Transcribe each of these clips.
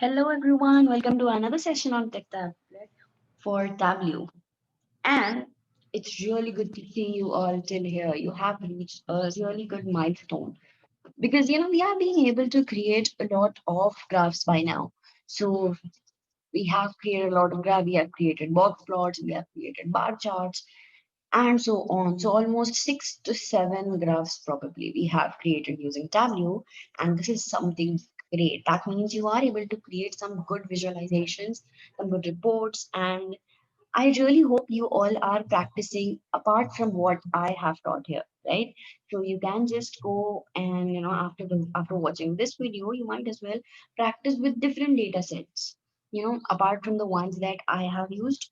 Hello everyone, welcome to another session on techtablet for Tableau. And it's really good to see you all till here. You have reached a really good milestone because we are being able to create a lot of graphs by now. So we have created a lot of graphs, we have created box plots, we have created bar charts, and so on. So almost 6 to 7 graphs probably we have created using Tableau, and this is something great. That means you are able to create some good visualizations, some good reports, and I really hope you all are practicing apart from what I have taught here, right? So you can just go and after watching this video, you might as well practice with different data sets. Apart from the ones that I have used,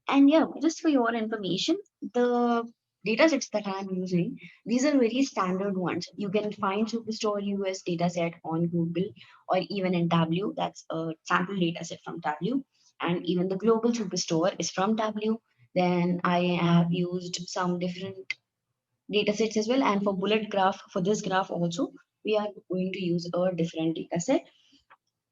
and yeah, just for your information, the data sets that I'm using, these are very standard ones. You can find Superstore US dataset on Google or even in Tableau. That's a sample data set from Tableau. And even the global Superstore is from Tableau. Then I have used some different data sets as well. And for bullet graph, for this graph also, we are going to use a different data set,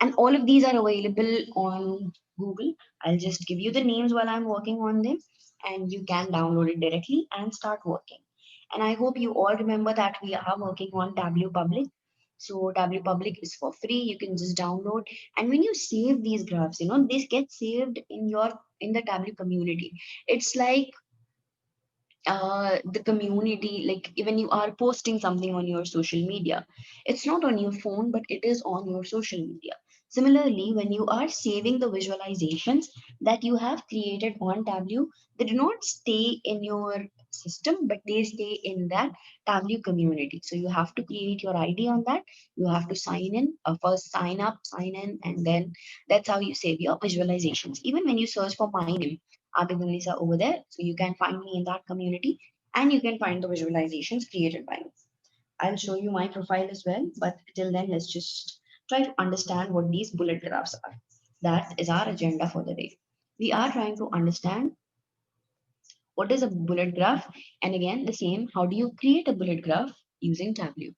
and all of these are available on Google. I'll just give you the names while I'm working on them, and you can download it directly and start working. And I hope you all remember that we are working on Tableau Public. So Tableau Public is for free. You can just download, and when you save these graphs, this gets saved in the Tableau community. It's like the community, like even you are posting something on your social media, it's not on your phone but it is on your social media. Similarly, when you are saving the visualizations that you have created on Tableau, they do not stay in your system but they stay in that Tableau community. So you have to create your ID on that. You have to sign in, first sign up, sign in, and then that's how you save your visualizations. Even when you search for my name, Abhidhanisa, over there. So you can find me in that community and you can find the visualizations created by me. I'll show you my profile as well. But till then, let's just try to understand what these bullet graphs are. That is our agenda for the day. We are trying to understand what is a bullet graph, and again, the same, how do you create a bullet graph using Tableau?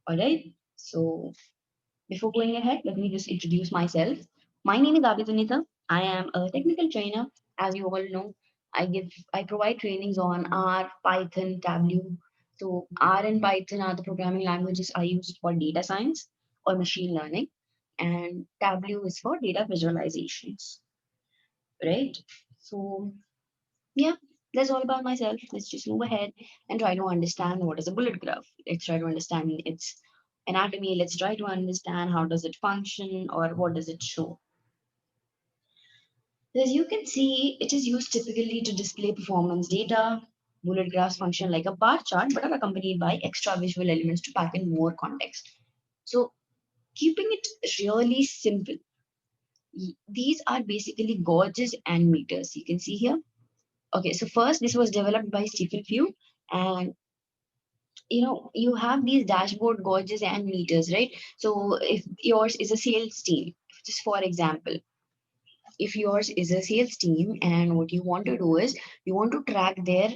All right. So before going ahead, let me just introduce myself. My name is Abhidhanita. I am a technical trainer. As you all know, I provide trainings on R, Python, Tableau. So R and Python are the programming languages I use for data science or machine learning, and Tableau is for data visualizations. Right? So yeah, that's all about myself. Let's just move ahead and try to understand what is a bullet graph. Let's try to understand its anatomy. Let's try to understand how does it function or what does it show. As you can see, it is used typically to display performance data. Bullet graphs function like a bar chart but are accompanied by extra visual elements to pack in more context. So keeping it really simple, these are basically gauges and meters. You can see here. Okay, so first this was developed by Stephen Few, and you have these dashboard gauges and meters, right? So if yours is a sales team, just for example, if yours is a sales team and what you want to do is you want to track their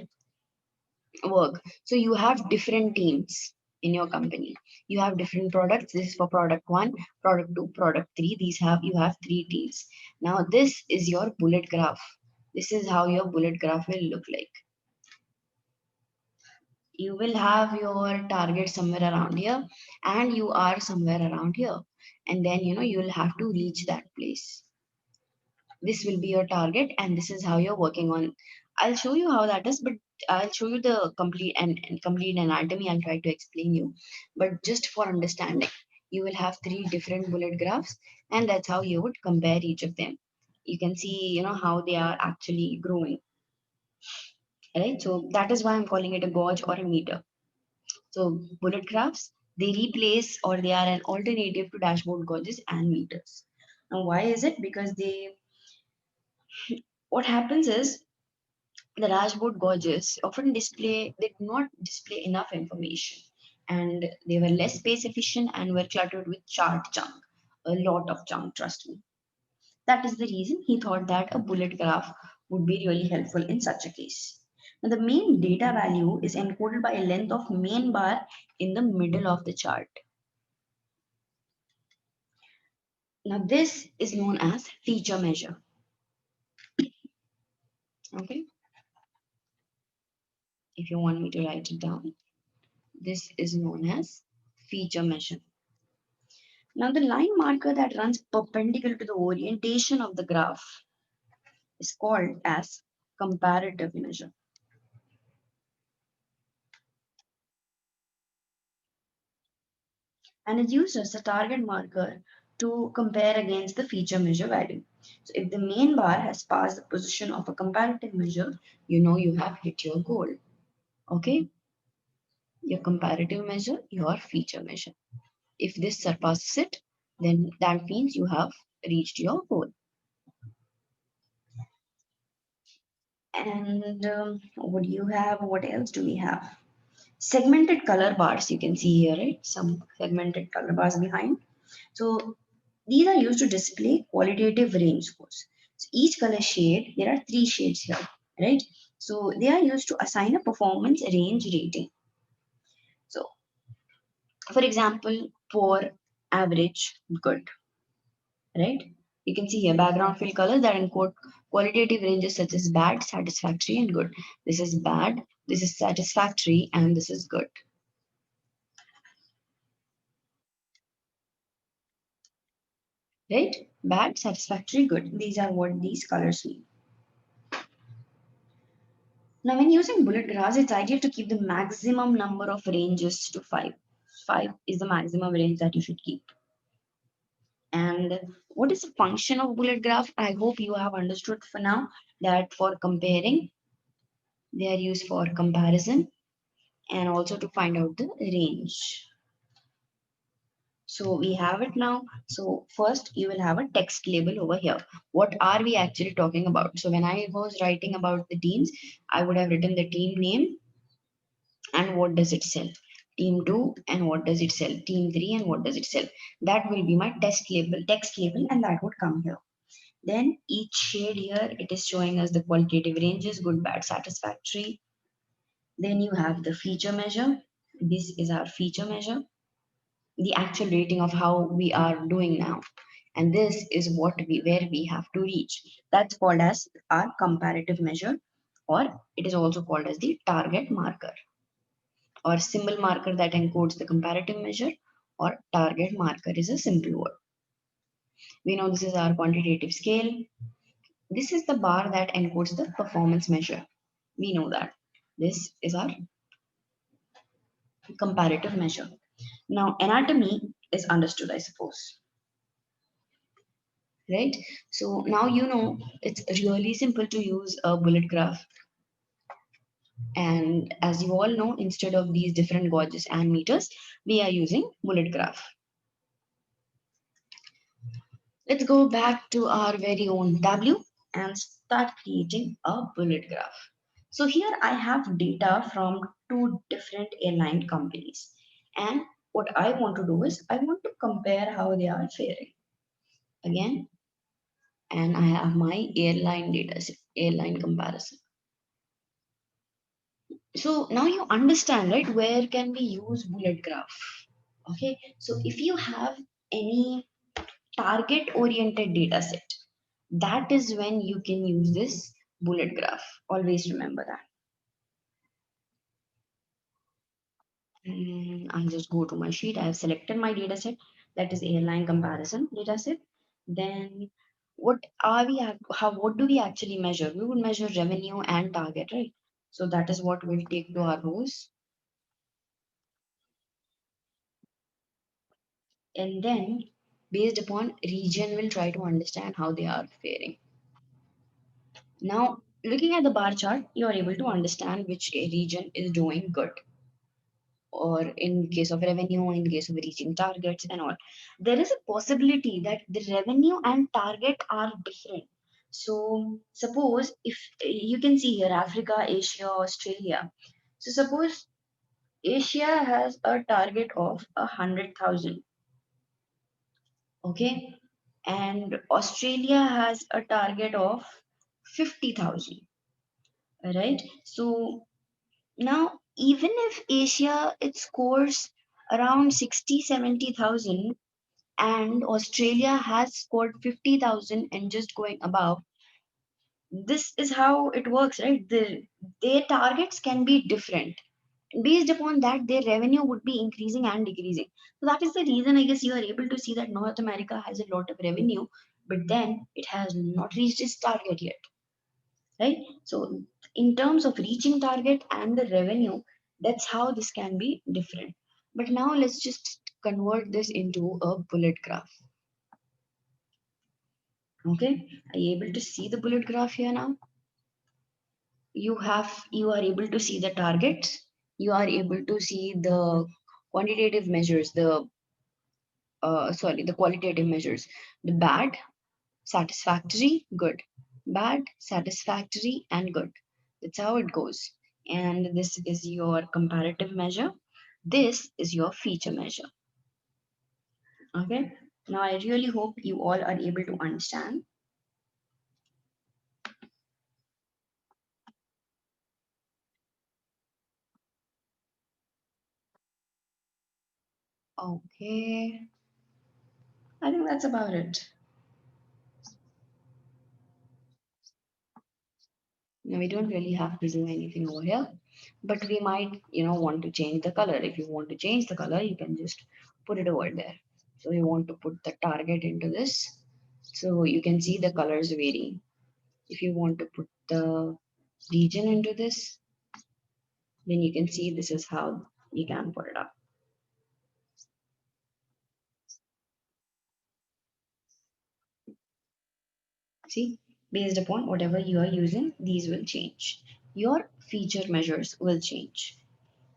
work, so you have different teams in your company. You have different products. This is for product 1, product 2, product 3. These have you have 3 teams. Now this is your bullet graph. This is how your bullet graph will look like. You will have your target somewhere around here and you are somewhere around here, and then you will have to reach that place. This will be your target and this is how you're working on. I'll show you how that is, but I'll show you the complete anatomy. I'll try to explain you, but just for understanding, you will have 3 different bullet graphs and that's how you would compare each of them. You can see how they are actually growing, right? So that is why I'm calling it a gauge or a meter. So bullet graphs, they replace or they are an alternative to dashboard gauges and meters. Now, why is it? Because what happens is the dashboard gauges often they do not display enough information, and they were less space efficient and were cluttered with chart junk, a lot of junk, trust me. That is the reason he thought that a bullet graph would be really helpful in such a case. Now, the main data value is encoded by a length of main bar in the middle of the chart. Now this is known as feature measure. Okay, if you want me to write it down, this is known as feature measure. Now the line marker that runs perpendicular to the orientation of the graph is called as comparative measure, and is used as a target marker to compare against the feature measure value. So if the main bar has passed the position of a comparative measure, you know you have hit your goal. Okay, your comparative measure, your feature measure. If this surpasses it, then that means you have reached your goal. And what do you have? What else do we have? Segmented color bars, you can see here, right? Some segmented color bars behind. So these are used to display qualitative range scores. So each color shade, there are three shades here, right? So they are used to assign a performance range rating. So for example, poor, average, good, right? You can see here background fill colors that encode qualitative ranges such as bad, satisfactory, and good. This is bad, this is satisfactory, and this is good, right? Bad, satisfactory, good. These are what these colors mean. Now, when using bullet graphs, it's ideal to keep the maximum number of ranges to five. Five is the maximum range that you should keep. And what is the function of bullet graph? I hope you have understood for now that for comparing, they are used for comparison and also to find out the range. So we have it now. So first you will have a text label over here. What are we actually talking about? So when I was writing about the teams, I would have written the team name and what does it sell. Team 2 and what does it sell. Team 3 and what does it sell. That will be my text label, and that would come here. Then each shade here, it is showing us the qualitative ranges, good, bad, satisfactory. Then you have the feature measure. This is our feature measure, the actual rating of how we are doing now. And this is where we have to reach. That's called as our comparative measure, or it is also called as the target marker, or symbol marker that encodes the comparative measure, or target marker is a simple word. We know this is our quantitative scale. This is the bar that encodes the performance measure. We know that. This is our comparative measure. Now, anatomy is understood, I suppose, right? So now you know it's really simple to use a bullet graph. And as you all know, instead of these different gauges and meters, we are using bullet graph. Let's go back to our very own Tableau and start creating a bullet graph. So here I have data from two different airline companies. And what I want to do is I want to compare how they are faring. Again, and I have my airline data set, airline comparison. So now you understand, right? Where can we use bullet graph? Okay, so if you have any target oriented data set, that is when you can use this bullet graph. Always remember that. I'll just go to my sheet. I have selected my data set, that is airline comparison data set. Then what do we actually measure? We would measure revenue and target, right? So that is what we'll take to our rows. And then based upon region, we'll try to understand how they are faring. Now, looking at the bar chart, you are able to understand which region is doing good, or in case of revenue, in case of reaching targets and all. There is a possibility that the revenue and target are different. So, suppose if you can see here Africa, Asia, Australia. So, suppose Asia has a target of 100,000, okay, and Australia has a target of 50,000, right? So now, even if Asia it scores around 60, 70,000, and Australia has scored 50,000 and just going above. This is how it works, right? Their targets can be different. Based upon that, their revenue would be increasing and decreasing. So that is the reason I guess you are able to see that North America has a lot of revenue, but then it has not reached its target yet, right? So in terms of reaching target and the revenue, that's how this can be different. But now let's just convert this into a bullet graph. Okay, are you able to see the bullet graph here now? You are able to see the targets, you are able to see the quantitative measures, the qualitative measures, the bad, satisfactory, good, bad, satisfactory, and good. That's how it goes. And this is your comparative measure, this is your feature measure. Okay, now I really hope you all are able to understand. Okay, I think that's about it. Now, we don't really have to do anything over here, but we might, want to change the color. If you want to change the color, you can just put it over there. So you want to put the target into this. So you can see the colors vary. If you want to put the region into this, then you can see this is how you can put it up. See, based upon whatever you are using, these will change. Your feature measures will change.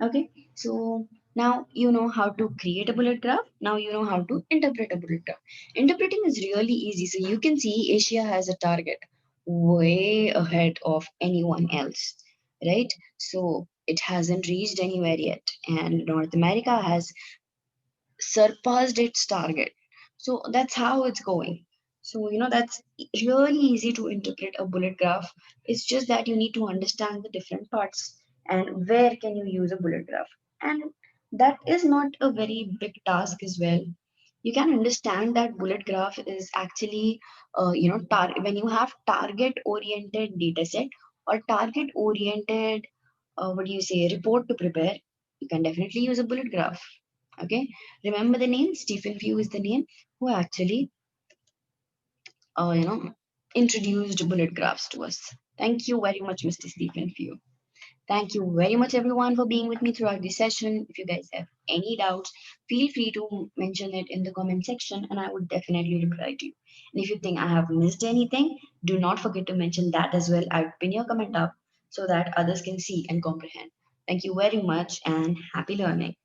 Okay, so now you know how to create a bullet graph. Now you know how to interpret a bullet graph. Interpreting is really easy. So you can see Asia has a target way ahead of anyone else, right? So it hasn't reached anywhere yet, and North America has surpassed its target. So that's how it's going. So, that's really easy to interpret a bullet graph. It's just that you need to understand the different parts and where can you use a bullet graph. And that is not a very big task as well. You can understand that bullet graph is actually, when you have target oriented data set or target oriented, what do you say, report to prepare, you can definitely use a bullet graph. Okay, remember the name Stephen Few is the name who actually uh, you know introduced bullet graphs to us. Thank you very much, Mr. Stephen Few. Thank you very much everyone for being with me throughout the session. If you guys have any doubts, feel free to mention it in the comment section and I would definitely reply to you. And if you think I have missed anything, do not forget to mention that as well. I'll pin your comment up so that others can see and comprehend. Thank you very much and happy learning.